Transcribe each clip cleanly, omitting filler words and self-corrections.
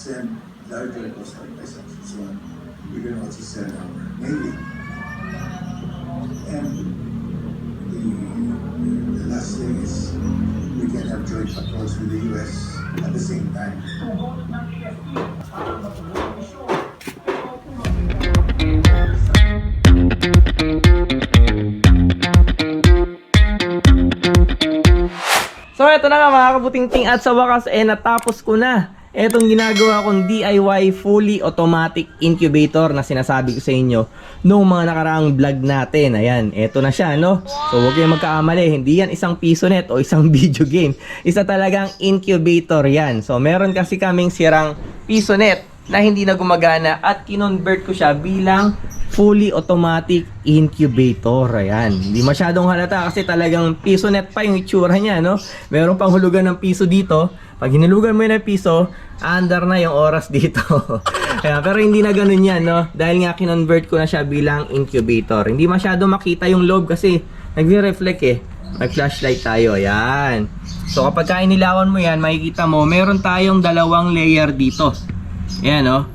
send larger coastal vessels. So we can also send our Navy. And the last thing is we can have joint patrols with the U.S. at the same time. So eto na nga mga kabutingting, at sa wakas natapos ko na etong ginagawa kong DIY fully automatic incubator na sinasabi ko sa inyo nung mga nakaraang vlog natin. Ayan, eto na siya, no? So huwag kayong magkakamali, hindi yan isang piso net o isang video game. Isa talagang incubator yan. So meron kasi kaming sirang piso net na hindi na gumagana at kinonvert ko siya bilang fully automatic incubator. Ayan, hindi masyadong halata kasi talagang piso net pa yung itsura niya, no? Meron pang hulugan ng piso dito. Pag hinulugan mo yun ng piso, under na yung oras dito. Ayan, pero hindi na ganun yan, no? Dahil nga kinonvert ko na siya bilang incubator. Hindi masyado makita yung loob kasi nagre-reflect eh. Nag-flashlight tayo. Ayan. So kapag inilawan mo yan, makikita mo meron tayong dalawang layer dito. Ayan, no?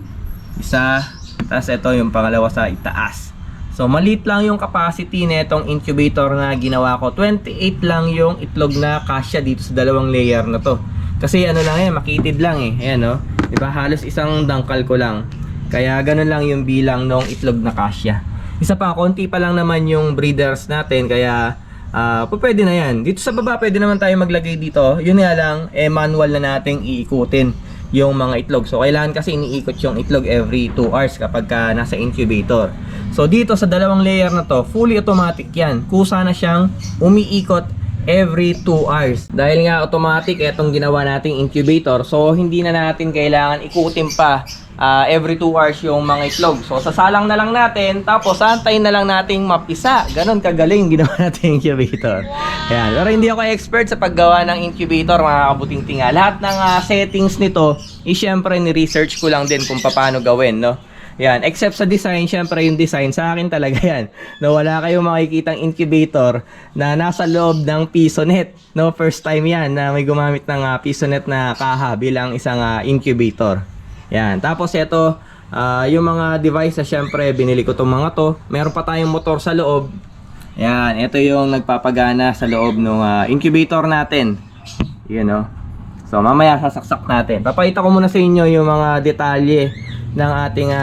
Isa, tapos ito yung pangalawa sa itaas. So maliit lang yung capacity nitong incubator na ginawa ko. 28 lang yung itlog na kasya dito sa dalawang layer na to. Kasi ano lang yan, makitid lang eh. Ayan, no? Diba? Halos isang dangkal ko lang. Kaya ganun lang yung bilang ng itlog na kasya. Isa pa, konti pa lang naman yung breeders natin. Kaya pwede na yan. Dito sa baba pwede naman tayo maglagay dito. Yun nga lang, manual na nating iikutin yung mga itlog. So kailangan kasi iniikot yung itlog every 2 hours kapag nasa incubator. So dito sa dalawang layer na to, fully automatic yan. Kusa na siyang umiikot every 2 hours. Dahil nga automatic etong ginawa nating incubator, so hindi na natin kailangan ikutin pa every 2 hours yung mga itlog. So sasalang na lang natin, tapos antayin na lang nating mapisa. Ganon kagaling ginawa natin incubator. Ayan. Pero hindi ako expert sa paggawa ng incubator, mga kabutingting. Lahat ng settings nito, syempre ni-research ko lang din kung paano gawin, no? Yan, except sa design, syempre yung design sa akin talaga yan. No, wala kayong makikitang incubator na nasa loob ng piso net. No, first time yan na may gumamit ng piso net na kaha bilang isang incubator. Yan, tapos ito, yung mga device na syempre binili ko tong mga to. Meron pa tayong motor sa loob. Yan, ito yung nagpapagana sa loob ng incubator natin. Yun, no. So mamaya sasaksak natin. Papakita ko muna sa inyo yung mga detalye ng ating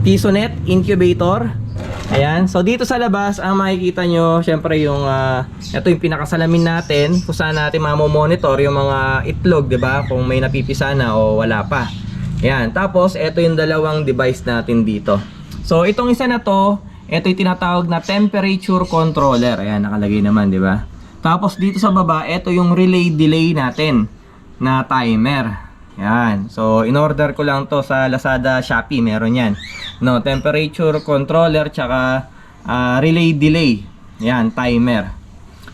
piso net incubator. Ayan, so dito sa labas ang makikita nyo syempre yung ito yung pinakasalamin natin kung saan natin mamomonitor yung mga itlog, diba? Kung may napipisa na o wala pa. Ayan, tapos ito yung dalawang device natin dito. So itong isa na to, ito yung tinatawag na temperature controller. Ayan, nakalagay naman, diba? Tapos dito sa baba, ito yung relay delay natin na timer. Yan. So, in-order ko lang to sa Lazada, Shopee. Meron yan. No, temperature controller tsaka relay delay. Yan, timer.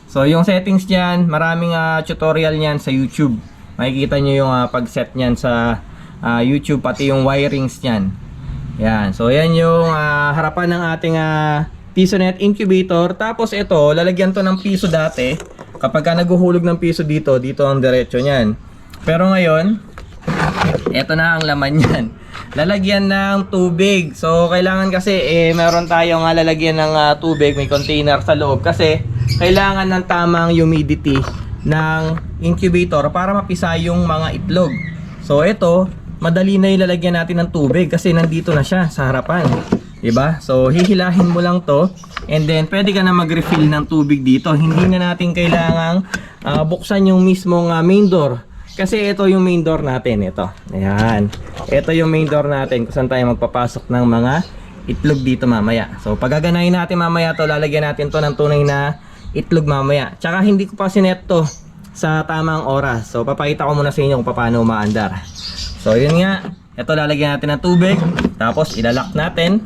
So, yung settings niyan, maraming tutorial niyan sa YouTube. Makikita nyo yung pag-set niyan sa YouTube, pati yung wirings niyan. Yan. So, yan yung harapan ng ating piso net incubator. Tapos ito, lalagyan to ng piso dati. Kapag naguhulog ng piso dito, dito ang diretso niyan. Pero ngayon, eto na ang laman yan. Lalagyan ng tubig. So kailangan kasi meron tayong lalagyan ng tubig, may container sa loob kasi kailangan ng tamang humidity ng incubator para mapisa yung mga itlog. So ito, madali na ilalagyan natin ng tubig kasi nandito na siya sa harapan. Diba? So hihilahin mo lang to and then pwede ka na mag-refill ng tubig dito. Hindi na natin kailangang buksan yung mismong main door. Kasi ito yung main door natin, ito. Ayan. Ito yung main door natin kung saan tayo magpapasok ng mga itlog dito mamaya. So pagaganahin natin mamaya to, lalagyan natin to ng tunay na itlog mamaya. Tsaka hindi ko pa sinet to sa tamang oras. So papakita ko muna sa inyo kung paano umaandar. So yun nga, ito lalagyan natin ng tubig. Tapos ilalak natin.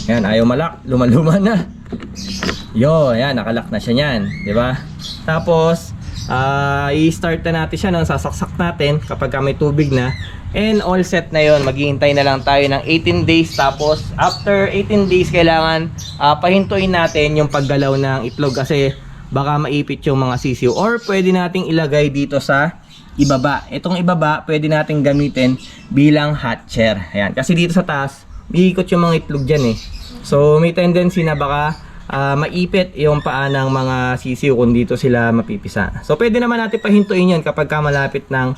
Ayan, ayaw malak, luman-luma na. Yo, ayan, nakalak na siya niyan, di ba? Tapos i-start na natin siya nang sasaksak natin kapag may tubig na. And all set na yon, maghihintay na lang tayo ng 18 days. Tapos after 18 days kailangan pahintuin natin yung paggalaw ng itlog kasi baka maipit yung mga sisiw. Or pwede nating ilagay dito sa ibaba. Itong ibaba, pwede natin gamitin bilang hatcher. Ayan. Kasi dito sa taas, iikot yung mga itlog dyan eh. So, may tendency na baka maipit yung paa ng mga sisiw kung dito sila mapipisa. So, pwede naman natin pahintuin yan kapag malapit ng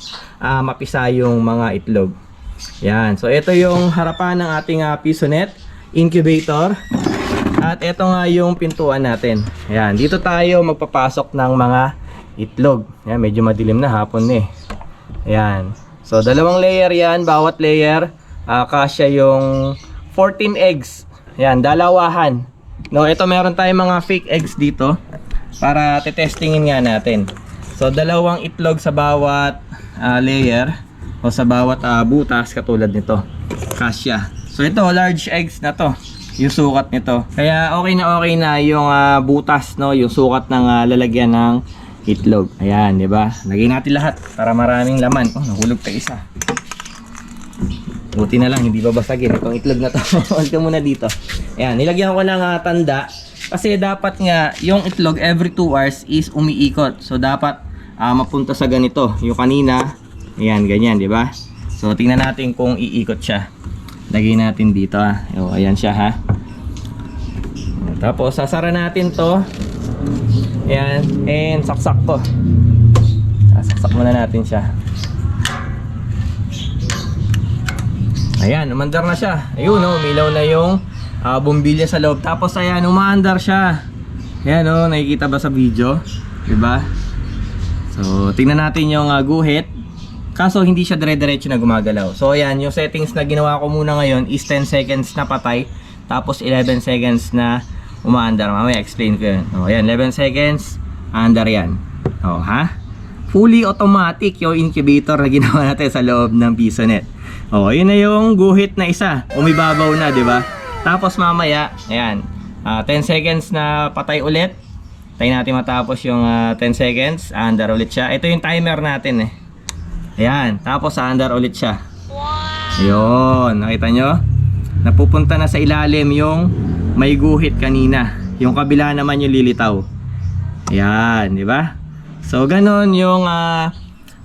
mapisa yung mga itlog. Yan. So, ito yung harapan ng ating pisonet incubator. At ito nga yung pintuan natin. Yan. Dito tayo magpapasok ng mga itlog. Yan. Medyo madilim na, hapon eh. Yan. So, dalawang layer yan. Bawat layer, kasya yung 14 eggs. Yan. Dalawahan. No, ito meron tayong mga fake eggs dito para tetestingin nga natin. So, dalawang itlog sa bawat layer o sa bawat butas katulad nito. Kasya. So, ito large eggs na to. Yung sukat nito. Kaya okay na yung butas, no, yung sukat ng lalagyan ng itlog. Ayan, 'di ba? Lagyan natin lahat para maraming laman. Oh, nahulog pa isa. Buti na lang hindi babasagin itong itlog na to. Hold ka muna dito. Ayan, nilagyan ko ng tanda kasi dapat nga yung itlog every 2 hours is umiikot. So dapat mapunta sa ganito. Yung kanina, ayan, ganyan, 'di ba? So tingnan natin kung iikot siya. Lagay natin dito O, ayan siya ha. Tapos sasara natin to. Ayan, and saksak to. Saksak muna natin siya. Ayan, umandar na siya. Ayun umilaw na yung bumbilya sa loob. Tapos ayan, umaandar siya. Ayan nakikita ba sa video? Diba? So, tingnan natin yung guhit. Kaso hindi siya dire-diretso na gumagalaw. So ayan, yung settings na ginawa ko muna ngayon is 10 seconds na patay, tapos 11 seconds na umaandar. Mamaya explain ko yun. Ayan, 11 seconds, andar yan. Ha? Fully automatic yung incubator na ginawa natin sa loob ng pisonet. Yun na yung guhit na isa. Umibabaw na, di ba? Tapos mamaya, ayan, 10 seconds na patay ulit. Tayo natin matapos yung 10 seconds, andar ulit siya. Ito yung timer natin eh. Ayan, tapos aandar ulit siya. Wow! Yun, nakita nyo? Napupunta na sa ilalim yung may guhit kanina. Yung kabila naman yung lilitaw. Ayan, di ba? So, ganun yung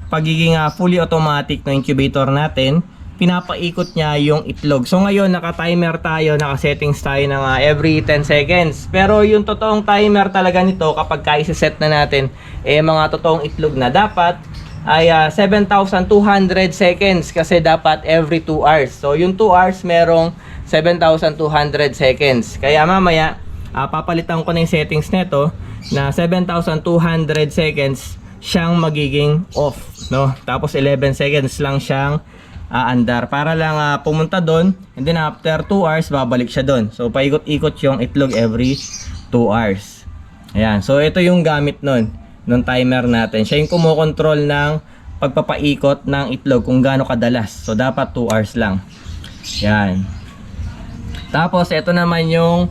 pagiging fully automatic na incubator natin. Pinapaikot niya yung itlog. So, ngayon, naka-timer tayo, naka-settings tayo ng every 10 seconds. Pero yung totoong timer talaga nito, kapag ka-set na natin, mga totoong itlog na dapat, ay 7,200 seconds kasi dapat every 2 hours. So yung 2 hours merong 7,200 seconds. Kaya mamaya papalitan ko na yung settings nito na 7,200 seconds siyang magiging off, no? Tapos 11 seconds lang siyang aandar para lang pumunta doon, and then after 2 hours babalik siya doon. So paikot-ikot yung itlog every 2 hours. Ayan. So ito yung gamit nung timer natin. Siya yung kumokontrol ng pagpapaikot ng itlog kung gaano kadalas. So dapat 2 hours lang. Yan. Tapos ito naman yung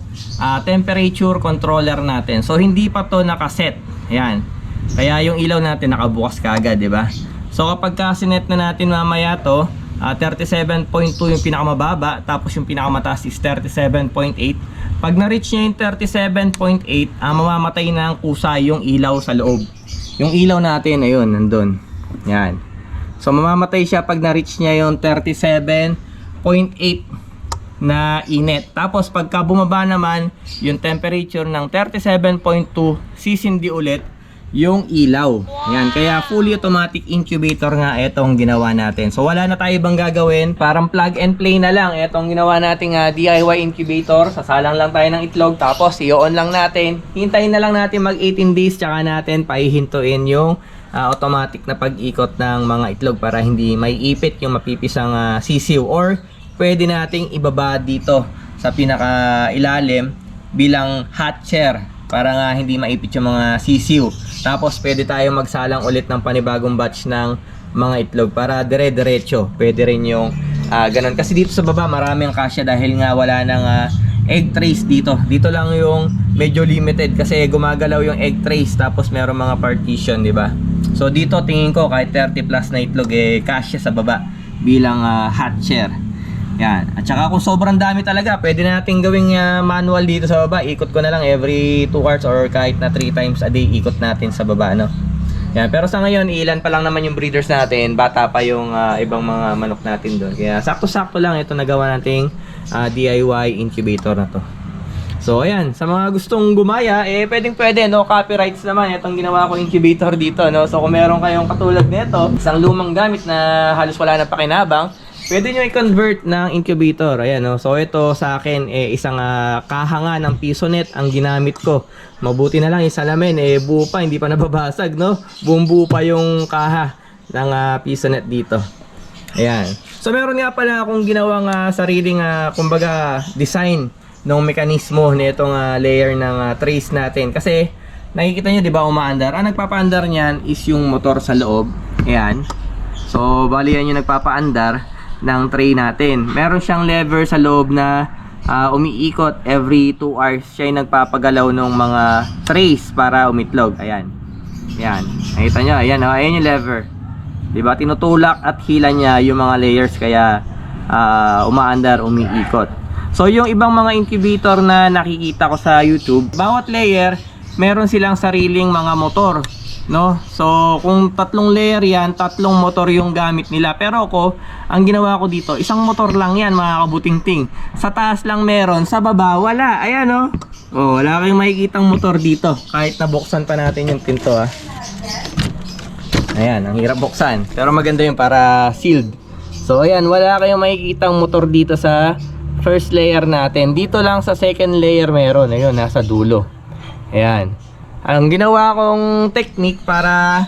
temperature controller natin. So hindi pa to nakaset. Yan. Kaya yung ilaw natin nakabukas kaagad, di ba? So kapag sinet na natin mamaya to, 37.2 yung pinakamababa, tapos yung pinakamataas is 37.8. Pag na-reach niya yung 37.8, mamamatay na ang kusa yung ilaw sa loob. Yung ilaw natin, ayun, nandun. Yan. So, mamamatay siya pag na-reach niya yung 37.8 na init. Tapos, pagka bumaba naman, yung temperature ng 37.2, sisindi ulit yung ilaw. Yan, kaya fully automatic incubator nga itong ginawa natin. So wala na tayo ibang gagawin, parang plug and play na lang itong ginawa nating DIY incubator. Sasalang lang tayo ng itlog, tapos i-on lang natin. Hintayin na lang natin mag 18 days, tsaka natin paihintuin yung automatic na pag-ikot ng mga itlog para hindi may ipit yung mapipisang sisiw, or pwede nating ibaba dito sa pinaka ilalim bilang hatcher para nga hindi maipit yung mga sisiw. Tapos pwede tayong magsalang ulit ng panibagong batch ng mga itlog para dire-diretso. Pwede rin yung ganun. Kasi dito sa baba marami ang kasya dahil nga wala nang egg trays dito. Dito lang yung medyo limited kasi gumagalaw yung egg trays, tapos meron mga partition, di ba? So dito tingin ko kahit 30 plus na itlog kasya sa baba bilang hatcher. Yan. At saka kung sobrang dami talaga, pwede natin gawing manual dito sa baba. Ikot ko na lang every 2 hours or kahit na 3 times a day ikot natin sa baba, no? Yan, pero sa ngayon, ilan pa lang naman yung breeders natin. Bata pa yung ibang mga manok natin doon. Kaya sakto-sakto lang ito nagawa nating DIY incubator na to. So ayan, sa mga gustong gumaya, pwedeng-pwede, no? Copyrights naman itong ginawa ko incubator dito, no? So kung meron kayong katulad nito, isang lumang gamit na halos wala na pakinabang, pwede nyo i-convert ng incubator. Ayan, no? So ito sa akin, isang kaha nga ng PisoNet ang ginamit ko. Mabuti na lang yung salamin, buo pa, hindi pa nababasag, no? Buong-buo pa yung kaha ng PisoNet dito. Ayan. So meron nga pala akong ginawang sariling, kumbaga, design ng mekanismo nitong layer ng trace natin. Kasi nakikita nyo, di ba, umaandar? Ang nagpapaandar niyan is yung motor sa loob. Ayan. So bali yan yung nagpapaandar ng tray natin. Meron siyang lever sa loob na umiikot every 2 hours. Siya yung nagpapagalaw ng mga trays para umitlog. Ayan. Ayan. Nakita nyo? Ayan, ayan yung lever. Diba? Tinutulak at hila niya yung mga layers kaya umaandar, umiikot. So yung ibang mga incubator na nakikita ko sa YouTube, bawat layer meron silang sariling mga motor, no? So kung 3 layer yan, 3 motor yung gamit nila. Pero ako, ang ginawa ko dito, isang motor lang yan, mga kabutingting. Sa taas lang meron, sa baba wala. Ayan, no? Oh, wala kayong makikitang motor dito. Kahit nabuksan pa natin yung pinto, Ayan, ang hirap buksan. Pero maganda yung para sealed. So ayan, wala kayong makikitang motor dito sa first layer natin. Dito lang sa second layer meron. Ayun, nasa dulo. Ayan. Ang ginawa kong technique para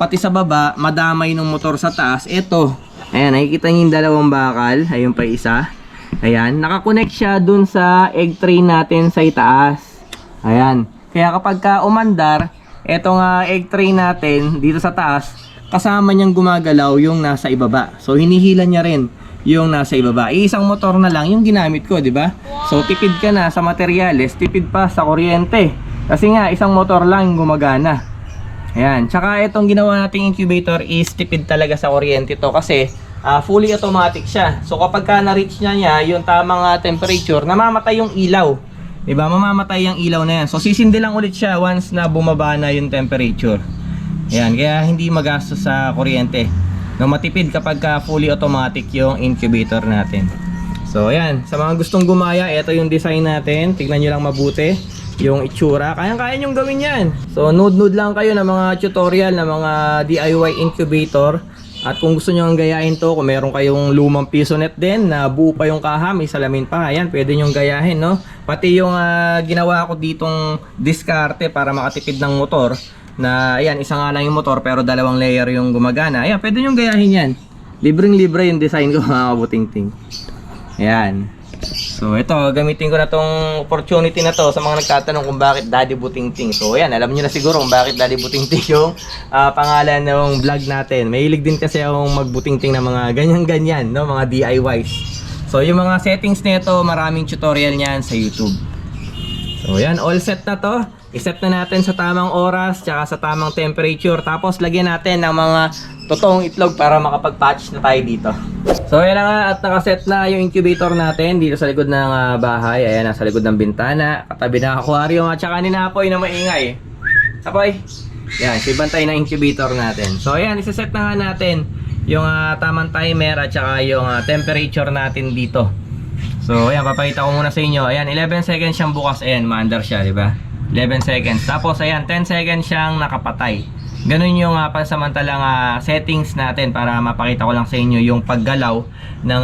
pati sa baba, madamay ng motor sa taas. Ito. Ayan, nakikita niyo yung dalawang bakal. Ayun pa isa. Ayan, nakakonect siya dun sa egg tray natin sa itaas. Ayan. Kaya kapag umandar, etong egg tray natin dito sa taas, kasama niyang gumagalaw yung nasa ibaba. So hinihila niya rin yung nasa ibaba. Isang motor na lang yung ginamit ko, di ba? So tipid ka na sa materyales, tipid pa sa kuryente. Kasi nga isang motor lang yung gumagana. Ayan, tsaka itong ginawa nating incubator is tipid talaga sa kuryente to kasi fully automatic siya. So kapag na-reach niya yung tamang temperature, namamatay yung ilaw. Diba? Mamamatay yung ilaw na yan. So sisindi lang ulit siya once na bumaba na yung temperature. Ayan, kaya hindi magastos sa kuryente. No, matipid kapag fully automatic yung incubator natin. So ayan, sa mga gustong gumaya, ito yung design natin. Tignan nyo lang mabuti yung itsura. Kayang-kaya nyong gawin yan. So nude-nude lang kayo ng mga tutorial, ng mga DIY incubator. At kung gusto nyo ang gayahin to, kung meron kayong lumang PisoNet din na buo pa yung kaha, may salamin pa, ayan, pwede nyong gayahin, no? Pati yung ginawa ko ditong diskarte para makatipid ng motor, na ayan, isa nga lang yung motor pero 2 layer yung gumagana. Ayan, pwede nyong gayahin yan. Libreng-libre yung design ko, mga kabutingting. Ayan. So ito, gamitin ko na tong opportunity na to sa mga nagtatanong kung bakit Daddy Butingting. So ayan, alam niyo na siguro kung bakit Daddy Butingting yung pangalan ng vlog natin. Mahilig din kasi akong magbutingting ng mga ganyan-ganyan, no? Mga DIYs. So yung mga settings nito, maraming tutorial niyan sa YouTube. So ayan, all set na to. I-set na natin sa tamang oras, tsaka sa tamang temperature. Tapos lagyan natin ng mga totoong itlog para makapag-patch na tayo dito. So ayan na nga, at nakaset na yung incubator natin dito sa likod ng bahay. Ayan, nasa likod ng bintana, katabi ng aquarium, at saka ni Napoy na maingay. Apoy, yan, sibantay na incubator natin. So ayan, isa-set na nga natin yung tamang timer at saka yung temperature natin dito. So ayan, papakita ko muna sa inyo. Ayan, 11 seconds siyang bukas. Ayan, maandar siya, diba? 11 seconds. Tapos ayan, 10 seconds siyang nakapatay. Ganun yung pansamantalang settings natin para mapakita ko lang sa inyo yung paggalaw ng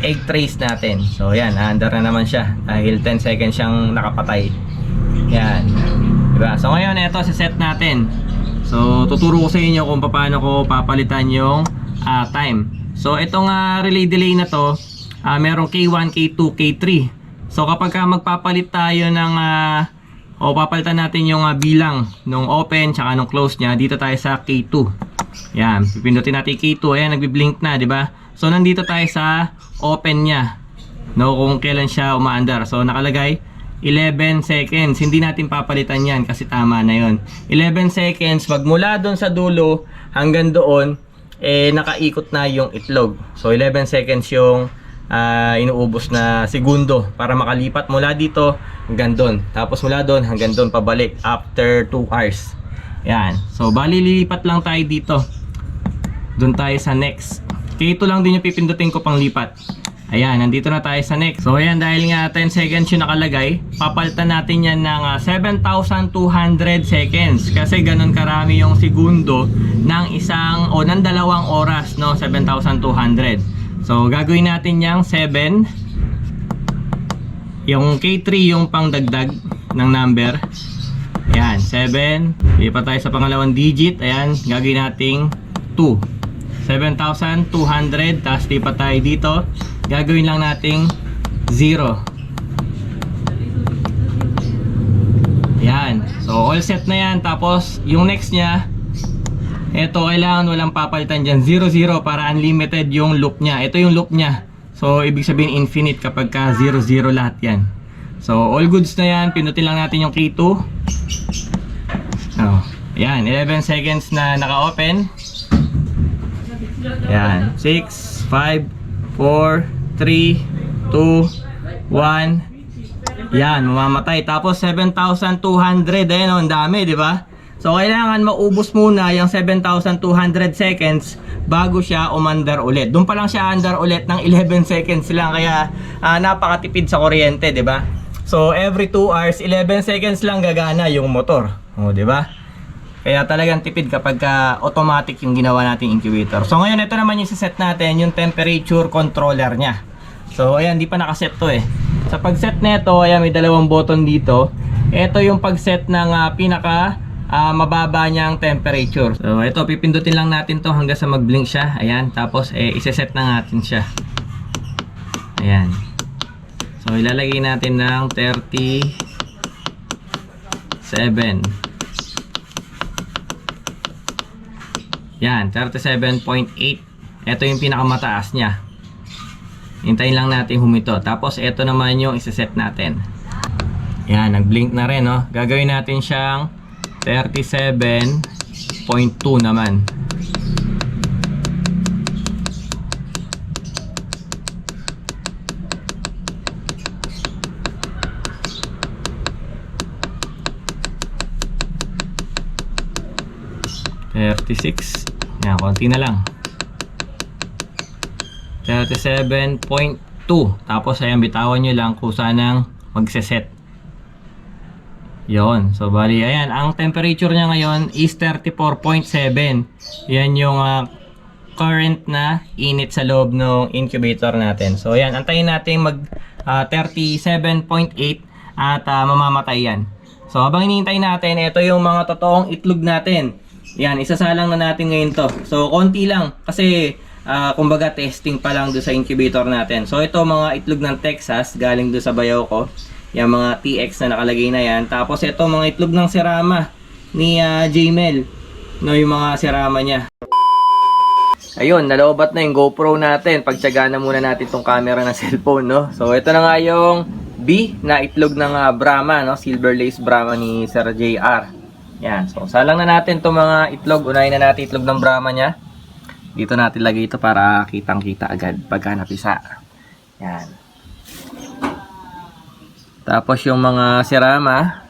egg trays natin. So ayan, under na naman siya dahil 10 seconds siyang nakapatay. Ayan, diba? So ngayon, ito set natin. So tuturo ko sa inyo kung paano ko papalitan yung time. So itong relay delay na to, merong K1, K2, K3. So kapag magpapalit tayo ng papalitan natin yung bilang nung open tsaka nung close nya, dito tayo sa K2. Yan, pipindutin natin K2. Ayan, nagbi-blink na, di ba? So nandito tayo sa open nya, no, kung kailan siya umaandar. So nakalagay 11 seconds. Hindi natin papalitan yan kasi tama na yon. 11 seconds, magmula doon sa dulo hanggang doon, nakaikot na yung itlog. So 11 seconds yung inuubos na segundo para makalipat mula dito hanggang doon. Tapos mula doon hanggang doon pabalik after 2 hours. Yan. So, bali lilipat lang tayo dito. Doon tayo sa next. K2 lang din yung pipindutin ko pang lipat. Ayan, nandito na tayo sa next. So, ayan, dahil nga 10 seconds yung nakalagay, papalitan natin yan ng 7,200 seconds. Kasi ganun karami yung segundo ng ng 2 oras, no? 7,200. So, gagawin natin yung 7. Yung K3 yung pangdagdag ng number. Ayan, 7. Lipat tayo sa pangalawang digit. Ayan, gagawin nating 2. 7,200. Tapos lipat tayo dito. Gagawin lang nating 0. Ayan. So, all set na yan. Tapos, yung next nya, ito, kailangan walang papalitan dyan. 0, 0 para unlimited yung loop nya. Ito yung loop nya. So, ibig sabihin infinite kapag ka 0, 0 lahat yan. So, all goods na yan. Pinutin lang natin yung K2. Oh, ayan, 11 seconds na naka-open. Ayan, 6, 5, 4, 3, 2, 1. Yan, mamamatay. Tapos 7,200. Ayan, ang dami, di ba? So, kailangan maubos muna yung 7,200 seconds bago siya umandar ulit. Doon pa lang siya andar ulit ng 11 seconds lang. Kaya, napakatipid sa kuryente, di ba? So, every 2 hours, 11 seconds lang gagana yung motor. O, di ba? Kaya talagang tipid kapag automatic yung ginawa nating incubator. So ngayon ito naman yung set natin, yung temperature controller niya. So ayan, di pa nakaset to eh. Sa pag-set nito, ayan may dalawang button dito. Ito yung pag-set ng pinaka mababa niyang temperature. So ito, pipindutin lang natin to hanggang sa mag-blink siya. Ayan, tapos iseset na natin siya. Ayan. So ilalagay natin ng 37. Yan, 37.8. Ito yung pinakamataas niya. Hintayin lang natin humito. Tapos ito naman yung isa-set natin. Yan, nag-blink na rin, no? Gagawin natin siyang 37.2 naman. Yan, konti na lang. 37.2. Tapos ayan, bitawan nyo lang kung saan ang magseset. Yon. So bali, ayan, ang temperature niya ngayon is 34.7. Yan yung current na init sa loob ng incubator natin. So ayan, antayin natin mag 37.8 at mamamatay yan. So habang hinihintay natin, ito yung mga totoong itlog natin. Yan, isasalang na natin ngayon to. So, konti lang. Kasi, kumbaga, testing pa lang doon sa incubator natin. So, ito mga itlog ng Texas, galing doon sa bayaw ko. Yan, mga TX na nakalagay na yan. Tapos, ito mga itlog ng Serama ni Jmel. No, yung mga Serama niya. Ayun, naloobat na yung GoPro natin. Pagtsaga na muna natin tong camera ng cellphone, no? So, ito na nga yung B na itlog ng Brahma, no? Silver Lace Brahma ni Sir JR. Yan, so salang na natin itong mga itlog. Unahin na natin itlog ng Brahma niya. Dito natin lagay ito para kitang-kita agad pagka napisa. Yan. Tapos yung mga Serama,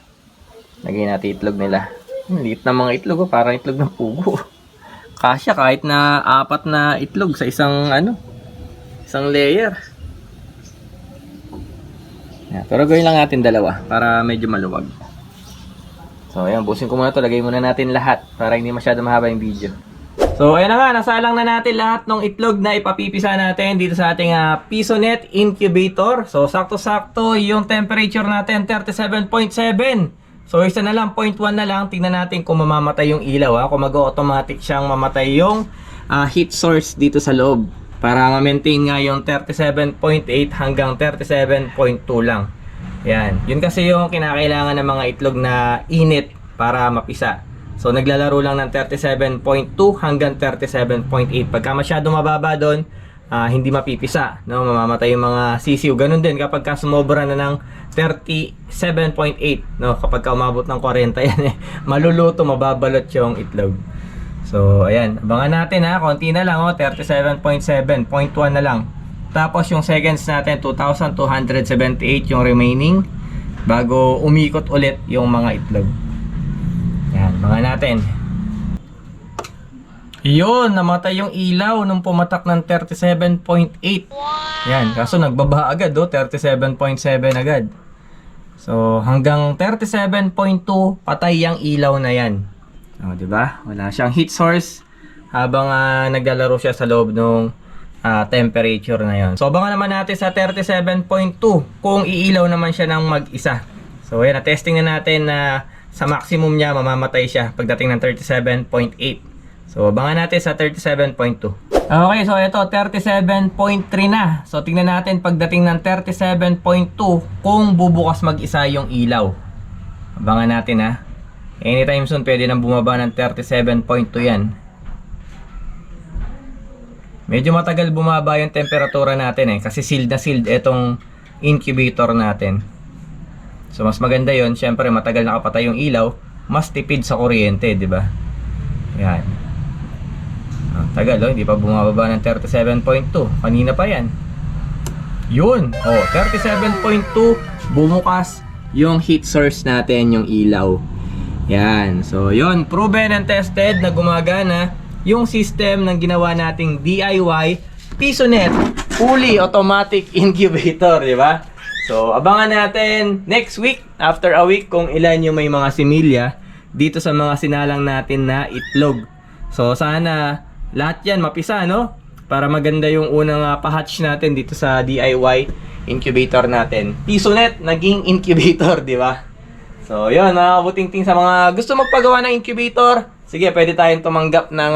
lagay natin itlog nila. Liit na mga itlog, parang itlog ng pugo. Kasya kahit na 4 na itlog sa isang isang layer. Yan, pero gawin lang natin 2 para medyo maluwag. So ayan, busin ko muna ito. Lagay muna natin lahat para hindi masyado mahaba yung video. So ayan na nga, nasalang na natin lahat ng itlog na ipapipisa natin dito sa ating PisoNet incubator. So sakto-sakto yung temperature natin 37.7. So isa na lang, 0.1 na lang. Tingnan natin kung mamamatay yung ilaw, kung mag-automatic siyang mamatay yung heat source dito sa loob. Para ma-maintain nga yung 37.8 hanggang 37.2 lang. Yan. Yun kasi yung kinakailangan ng mga itlog na init para mapisa. So naglalaro lang ng 37.2 hanggang 37.8. Pagka masyado mababa doon, hindi mapipisa, no? Mamamatay yung mga sisiw. Ganun din kapag sumobra na ng 37.8, no? Kapag umabot ng 40 yan, maluluto, mababalot yung itlog. So ayan, abangan natin konti na lang, 37.7, 0.1 na lang. Tapos yung seconds natin 2,278 yung remaining bago umikot ulit yung mga itlog. Yan, Abangan natin. Yun, namatay yung ilaw nung pumatak ng 37.8. Yan, kaso nagbaba agad, 37.7 agad. So, hanggang 37.2, patay yung ilaw na yan. O, diba? Wala siyang heat source habang naglalaro siya sa loob ng temperature na yon. So, abangan naman natin sa 37.2 kung iilaw naman siya ng mag-isa. So, yan, na-testing na natin na sa maximum niya, mamamatay siya pagdating ng 37.8. So, abangan natin sa 37.2. Okay, so ito, 37.3 na. So, tingnan natin pagdating ng 37.2 kung bubukas mag-isa yung ilaw. Abangan natin ha. Anytime soon, pwede nang bumaba ng 37.2 yan. Medyo matagal bumaba yung temperatura natin kasi sealed na sealed itong incubator natin. So, mas maganda yon. Siyempre, matagal nakapatay yung ilaw, mas tipid sa kuryente, di ba? Yan. Tagal, hindi pa bumababa ng 37.2. Kanina pa yan. Yun. 37.2. Bumukas yung heat source natin, yung ilaw. Yan. So, yun. Proven and tested na gumagana yung system ng ginawa nating DIY PisoNet fully automatic incubator, di ba? So, abangan natin next week, after a week, kung ilan yung may mga similya dito sa mga sinalang natin na itlog. So, sana lahat yan mapisa, no? Para maganda yung unang pa-hatch natin dito sa DIY incubator natin. PisoNet naging incubator, di ba? So, yun, mga kabutingting sa mga gusto magpagawa ng incubator, sige, pwede tayong tumanggap ng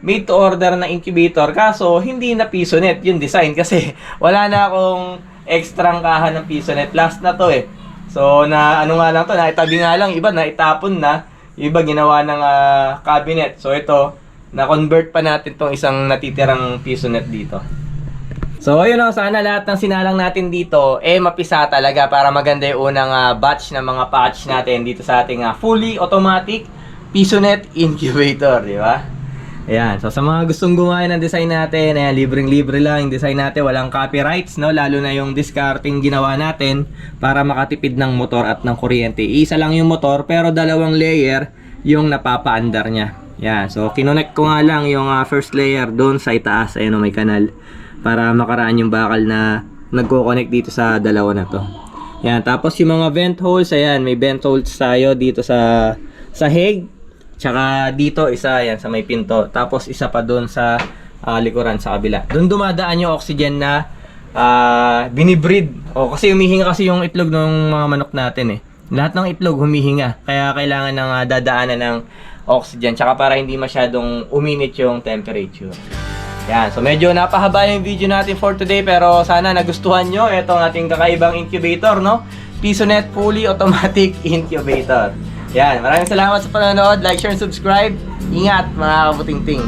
made to order na incubator. Kaso, hindi na PisoNet yung design kasi wala na akong extrang kaha ng PisoNet. Last na to So, na ano nga lang to, naitabi nga lang, iba na itapon na, iba ginawa ng cabinet. So, ito, na-convert pa natin tong isang natitirang PisoNet dito. So, ayun sana lahat ng sinalang natin dito, mapisa talaga para maganda yung unang batch ng mga patch natin dito sa ating fully automatic PisoNet incubator, di ba? Ayan, so sa mga gustong gumawa ng design natin, ayan, libreng-libre lang yung design natin, walang copyrights, no? Lalo na yung discarding ginawa natin para makatipid ng motor at ng kuryente. Isa lang yung motor, pero dalawang layer yung napapaandar niya. Yan, so kinonect ko nga lang yung first layer doon sa itaas, ayun, may kanal, para makaraan yung bakal na nagko-connect dito sa dalawa na to. Yan, tapos yung mga vent holes, ayan, may vent holes tayo dito sa sahig, tsaka dito isa, yan, sa may pinto, tapos isa pa doon sa likuran sa kabila. Doon dumadaan yung oxygen na binibreed. Kasi humihinga kasi yung itlog ng mga manok natin Lahat ng itlog humihinga, kaya kailangan ng dadaanan ng oxygen, tsaka para hindi masyadong uminit yung temperature. Yan, so medyo napahaba yung video natin for today, pero sana nagustuhan nyo itong ating kakaibang incubator, no? PisoNet fully automatic incubator. Yan, maraming salamat sa panonood. Like, share, and subscribe. Ingat mga kabutingting.